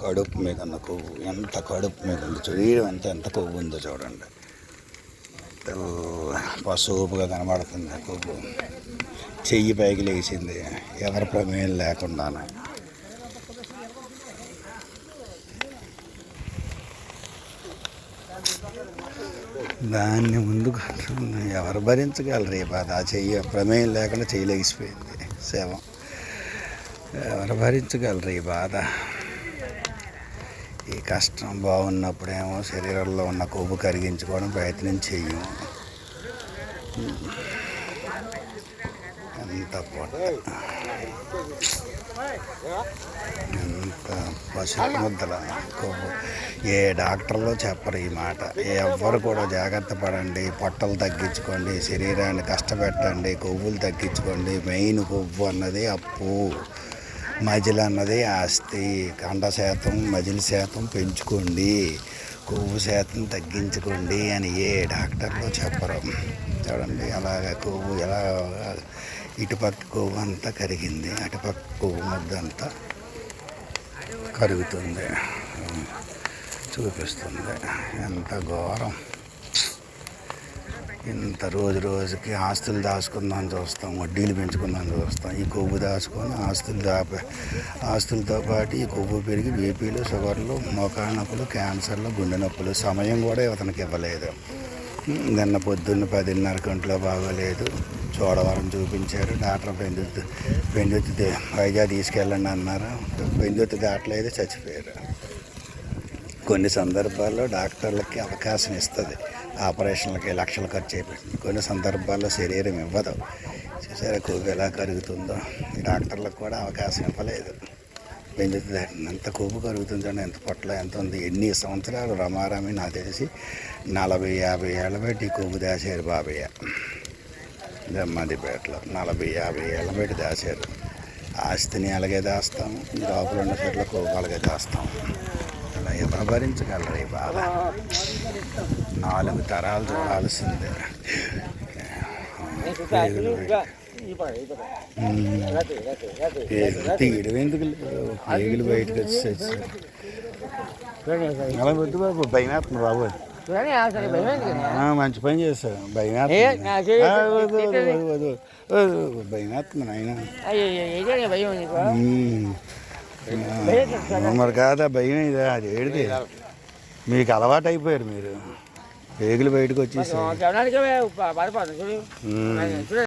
కడుపు మీద ఉన్న కొవ్వు ఎంత కడుపు మీద ఉంది, శరీరం అంతా ఎంత కొవ్వు ఉందో చూడండి. పసుపుగా కనబడుతుంది కొవ్వు. చెయ్యి పైకి లేచింది, ఎవరి ప్రమేయం లేకుండా. దాన్ని ముందుకు ఎవరు భరించగలరు ఈ బాధ? ఆ చెయ్యి ప్రమేయం లేకుండా చెయ్యి లేచిపోయింది, శవం. ఎవరు భరించగలరు ఈ బాధ? ఈ కష్టం బాగున్నప్పుడేమో శరీరంలో ఉన్న కొవ్వు కరిగించుకోవడం ప్రయత్నం చెయ్యము. ఎంత పొట్ట, ఎంత పసుపు ముద్దల కొవ్వు. ఏ డాక్టర్లో చెప్పరు ఈ మాట. ఎవ్వరు కూడా జాగ్రత్త పడండి, పొట్టలు తగ్గించుకోండి, శరీరాన్ని కష్టపెట్టండి, కొవ్వులు తగ్గించుకోండి. మెయిన్ కొవ్వు అన్నది అప్పు, మజిల్ అన్నది ఆస్తి. కండ శాతం మజిల్ శాతం పెంచుకోండి, కొవ్వు శాతం తగ్గించుకోండి అని ఏ డాక్టర్లో చెప్పరు. చూడండి అలాగ కొవ్వు ఎలా ఇటుపక్క కొవ్వు అంతా కరిగింది, అటుపక్క కొవ్వు ముద్ద అంతా కరుగుతుంది, చూపిస్తుంది. ఎంత ఘోరం! ఇంత రోజు రోజుకి ఆస్తులు దాచుకుందామని చూస్తాం, వడ్డీలు పెంచుకుందామని చూస్తాం. ఈ కొవ్వు దాచుకొని ఆస్తులతో పాటు ఈ కొవ్వు పెరిగి బీపీలు, షుగర్లు, మోకాళ్ళ నొప్పులు, క్యాన్సర్లు, గుండె నొప్పులు. సమయం కూడా ఇతనికి ఇవ్వలేదు. నిన్న పొద్దున్న 10:30 గంటలో బాగోలేదు, చోడవరం చూపించారు. డాక్టర్ పెందుర్తి వైజాగ్ తీసుకెళ్ళండి అన్నారు. పెందుర్తి దాటలేదు, చచ్చిపోయారు. కొన్ని సందర్భాల్లో డాక్టర్లకి అవకాశం ఇస్తుంది, ఆపరేషన్లకి లక్షలు ఖర్చు అయిపోయింది. కొన్ని సందర్భాల్లో శరీరం ఇవ్వదు. చూసారా కొవ్వు ఎలా కరుగుతుందో? ఈ డాక్టర్లకు కూడా అవకాశం ఇవ్వలేదు. పెందుర్తి దాటింది, ఎంత కొవ్వు కరుగుతుంది, ఎంత పొట్ల ఎంత ఉంది. ఎన్ని సంవత్సరాలు రమారామి నాకు తెలిసి 40-50 ఏళ్ళ బట్టి కొవ్వు దాచారు బాబయ్య దమ్మాదిపేటలో. 40-50 ఏళ్ళ బట్టి దాచారు. ఆస్తిని అలాగే దాస్తాము, లోపల ఉన్న చెట్ల కొవ్వు అలాగే దాస్తాము. అలా ఎవరు భరించగలరు ఈ బాధ? 4 తరాలు చూడాల్సిందే. తీయడం ఎందుకు? పేగులు బయటకు వచ్చి అలా వద్దు బాబు, భయమేస్తుంది బాబు. మంచి పని చేశారు. భయమేస్తుంది ఆయన. మరి కాదా భయం ఇదా? అది ఏడిది మీకు అలవాటు అయిపోయారు. మీరు పేగులు బయటకు వచ్చేసి